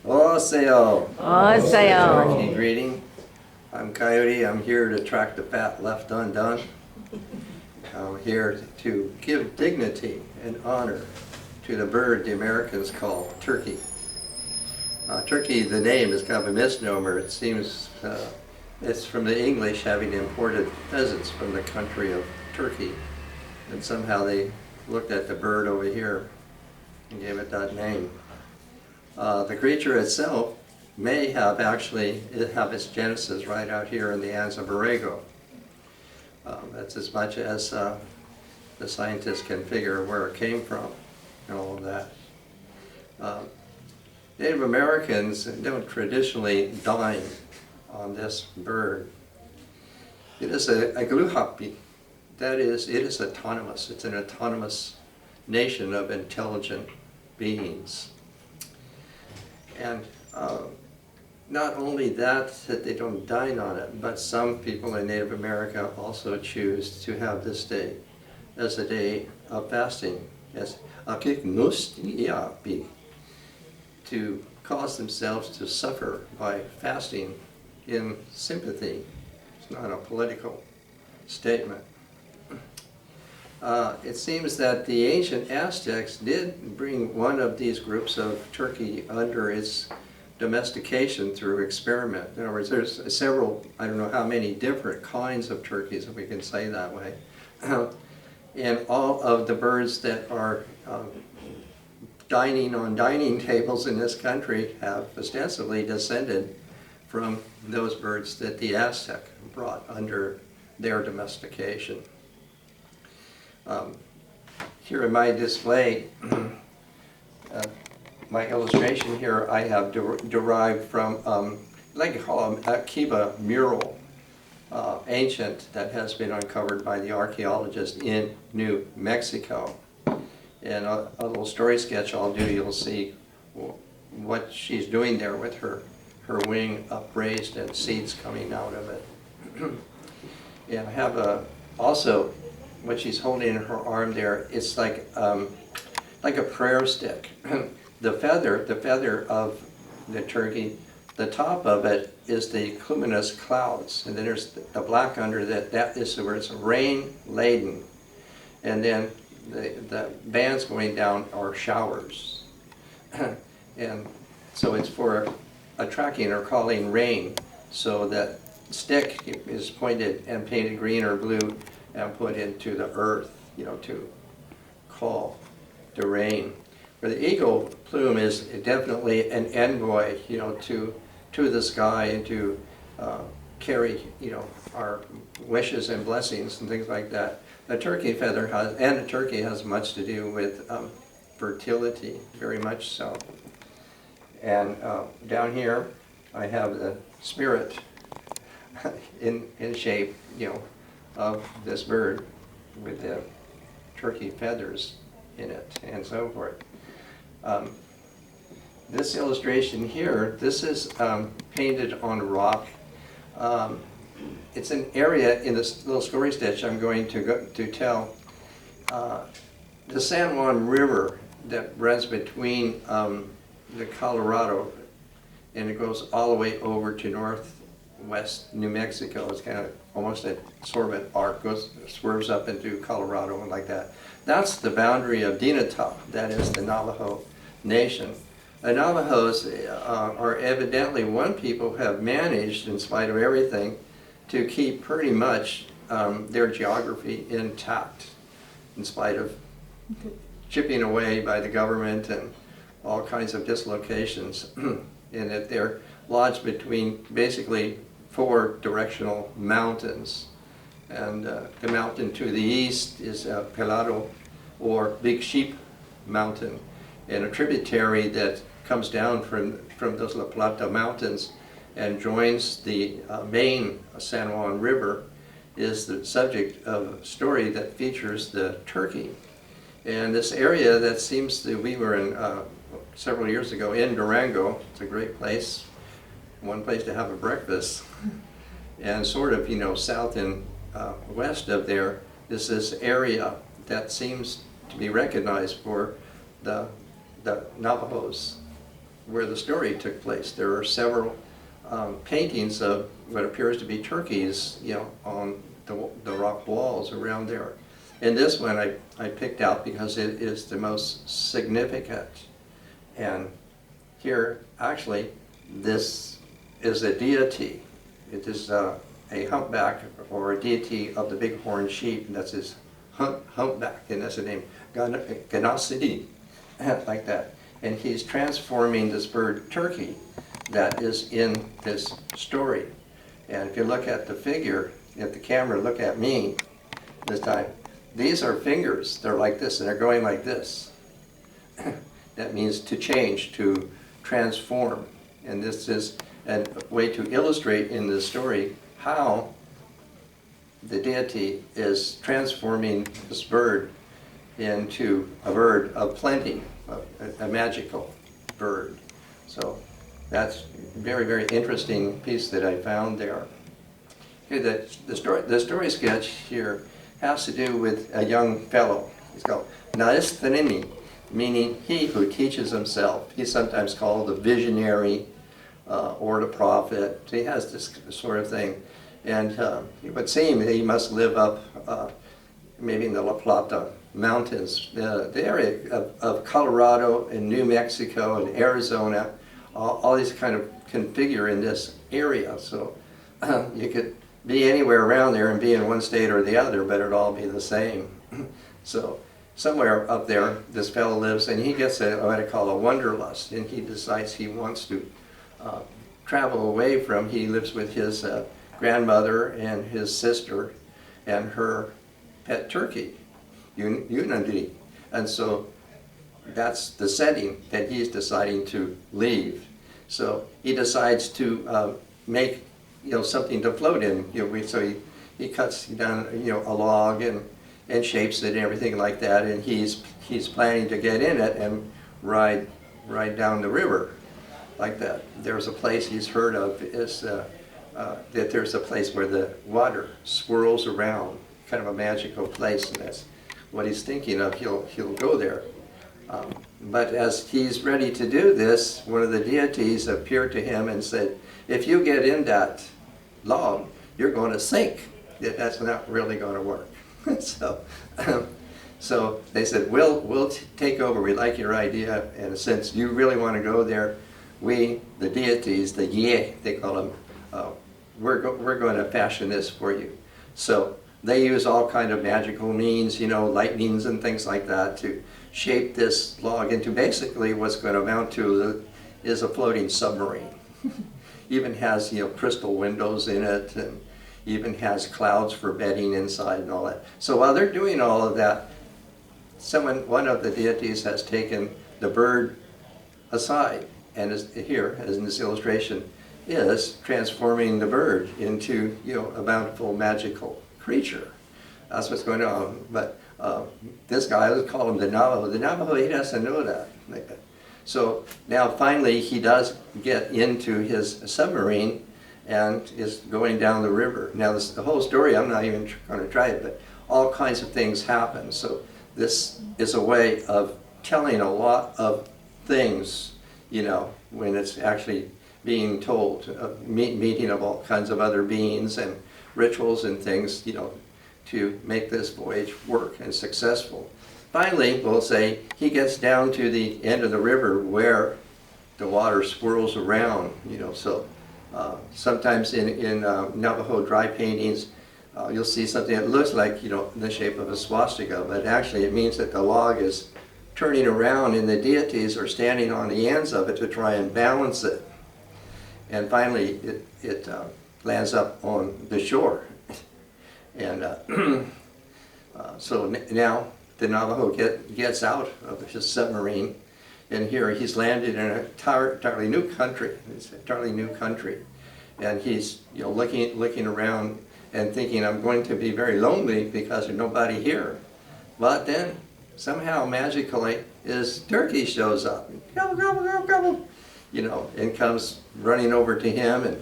Oseo. Oseo. Turkey greeting. I'm Coyote. I'm here to track the fat left undone. I'm here to give dignity and honor to the bird the Americans call turkey. Turkey, the name is kind of a misnomer. It seems it's from the English having imported pheasants from the country of Turkey. And somehow they looked at the bird over here and gave it that name. The creature itself may have actually have its genesis right out here in the Andes of Borrego. That's as much as the scientists can figure where it came from and all of that. Native Americans don't traditionally dine on this bird. It is a gluhapi. That is, it is autonomous. It's an autonomous nation of intelligent beings. And not only that they don't dine on it, but some people in Native America also choose to have this day as a day of fasting, as akiknustiapi, to cause themselves to suffer by fasting in sympathy. It's not a political statement. It seems that the ancient Aztecs did bring one of these groups of turkey under its domestication through experiment. In other words, there's several, I don't know how many different kinds of turkeys, if we can say that way. And all of the birds that are dining on dining tables in this country have ostensibly descended from those birds that the Aztec brought under their domestication. Here in my display, my illustration here I have derived from, I like to call them a Kiva Mural, ancient, that has been uncovered by the archaeologists in New Mexico. And a little story sketch I'll do, you'll see what she's doing there with her wing upraised and seeds coming out of it. And I have also what she's holding in her arm there, it's like a prayer stick. The feather of the turkey, the top of it is the cumulus clouds, and then there's the black under that. That is where it's rain laden, and then the bands going down are showers, and so it's for attracting or calling rain. So that stick is pointed and painted green or blue and put into the earth, to call the rain. Where the eagle plume is definitely an envoy, to the sky and to carry, our wishes and blessings and things like that. The turkey feather the turkey has much to do with fertility, very much so. And down here, I have the spirit in shape, of this bird with the turkey feathers in it and so forth. This illustration here, this is painted on rock. It's an area in this little story sketch I'm going to tell. The San Juan River that runs between the Colorado, and it goes all the way over to northwest New Mexico. It's kind of almost a sort of an arc, swerves up into Colorado and like that. That's the boundary of Dinatah, that is the Navajo Nation. The Navajos are evidently one people who have managed, in spite of everything, to keep pretty much their geography intact, in spite of chipping away by the government and all kinds of dislocations, in that they're lodged between basically 4 directional mountains. And the mountain to the east is Pelado, or Big Sheep Mountain, and a tributary that comes down from those La Plata mountains and joins the main San Juan River is the subject of a story that features the turkey. And this area that seems to, we were in several years ago in Durango. It's a great place, one place to have a breakfast. And sort of, south and west of there is this area that seems to be recognized for the Navajos. where the story took place. There are several paintings of what appears to be turkeys, on the rock walls around there. And this one I picked out because it is the most significant. And here, actually, this is a deity. It is a humpback or a deity of the bighorn sheep, and that's his humpback, and that's the name, Ganasidi, like that. And he's transforming this bird turkey that is in this story. And if you look at the figure, if the camera look at me this time, these are fingers. They're like this, and they're going like this. That means to change, to transform. And this is a way to illustrate in the story how the deity is transforming this bird into a bird of plenty, a magical bird. So that's a very, very interesting piece that I found there. Here, the story sketch here has to do with a young fellow. He's called Naisthanini, meaning he who teaches himself. He's sometimes called the visionary or the prophet. He has this sort of thing. And it would seem that he must live up maybe in the La Plata Mountains, the area of Colorado and New Mexico and Arizona. All these kind of can figure in this area. So you could be anywhere around there and be in one state or the other, but it'd all be the same. So somewhere up there, this fellow lives, and he gets what I call a wanderlust, and he decides he wants to travel away from. He lives with his grandmother and his sister and her pet turkey, Unandi. And so that's the setting that he's deciding to leave. So he decides to make something to float in. So he cuts down a log and shapes it and everything like that, and he's planning to get in it and ride down the river like that. There's a place he's heard of is that there's a place where the water swirls around, kind of a magical place, and that's what he's thinking of. He'll go there. But as he's ready to do this, one of the deities appeared to him and said, if you get in that log, you're going to sink. That's not really going to work. So they said, we'll take over. We like your idea, and since you really want to go there, we, the deities, the Ye, they call them, we're going to fashion this for you. So they use all kind of magical means, lightnings and things like that, to shape this log into basically what's going to amount to is a floating submarine. Even has crystal windows in it, and even has clouds for bedding inside and all that. So while they're doing all of that, one of the deities has taken the bird aside, and is here, as in this illustration, is transforming the bird into a bountiful, magical creature. That's what's going on. But this guy, let's call him the Navajo. The Navajo, he doesn't know that. Like that. So now finally he does get into his submarine and is going down the river. Now the whole story, I'm not even going to try it, but all kinds of things happen. So this is a way of telling a lot of things, when it's actually being told, meeting of all kinds of other beings and rituals and things, to make this voyage work and successful. Finally, we'll say he gets down to the end of the river where the water swirls around, so sometimes in Navajo dry paintings, you'll see something that looks like, the shape of a swastika, but actually it means that the log is turning around and the deities are standing on the ends of it to try and balance it. And finally, it lands up on the shore. And so now the Navajo gets out of his submarine, and here he's landed in an entirely new country. It's an entirely new country. And he's looking around and thinking, I'm going to be very lonely because there's nobody here. But then somehow magically his turkey shows up. Gobble, gobble, gobble, gobble. And comes running over to him and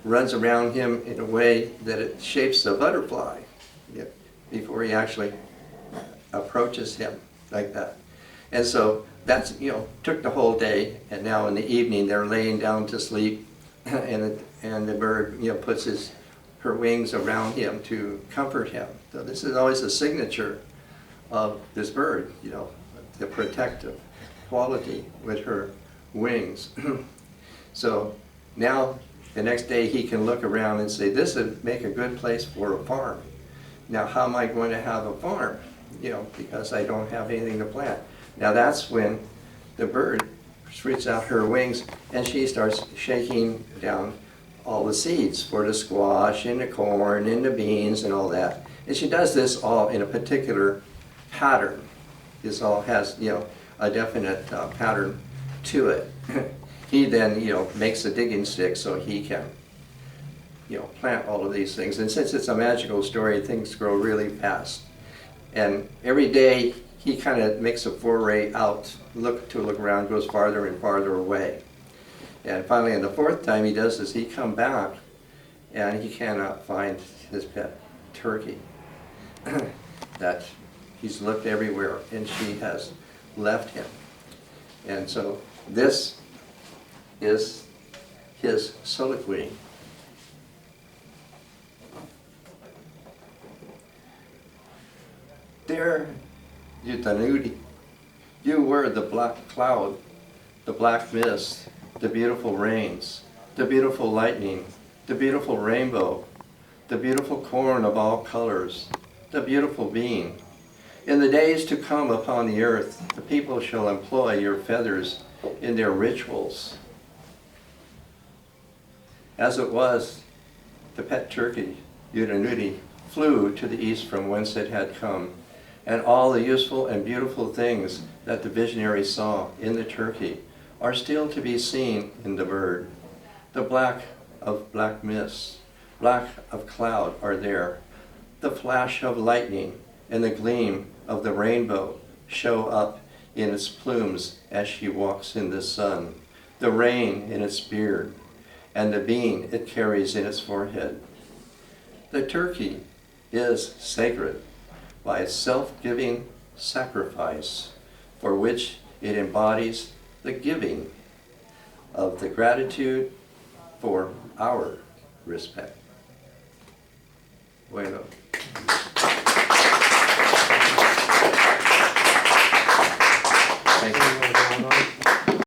runs around him in a way that it shapes a butterfly before he actually approaches him like that. And so that's, took the whole day, and now in the evening they're laying down to sleep, and the bird, puts her wings around him to comfort him. So this is always a signature of this bird, the protective quality with her wings. So now the next day he can look around and say, this would make a good place for a farm. Now how am I going to have a farm? Because I don't have anything to plant. Now that's when the bird spreads out her wings and she starts shaking down all the seeds for the squash and the corn and the beans and all that. And she does this all in a particular pattern. This all has, a definite pattern to it. He then, makes a digging stick so he can, plant all of these things. And since it's a magical story, things grow really fast. And every day he kind of makes a foray out, look around, goes farther and farther away. And finally, on the fourth time he does this, he come back and he cannot find his pet turkey. That he's looked everywhere and she has left him. And so this is his soliloquy. There, Yutanudi, you were the black cloud, the black mist, the beautiful rains, the beautiful lightning, the beautiful rainbow, the beautiful corn of all colors, the beautiful bean. In the days to come upon the earth, the people shall employ your feathers in their rituals. As it was, the pet turkey, Yutanudi, flew to the east from whence it had come, and all the useful and beautiful things that the visionary saw in the turkey are still to be seen in the bird. The black of black mist, black of cloud are there. The flash of lightning and the gleam of the rainbow show up in its plumes as she walks in the sun, the rain in its beard, and the bean it carries in its forehead. The turkey is sacred by its self-giving sacrifice, for which it embodies the giving of the gratitude for our respect. Bueno.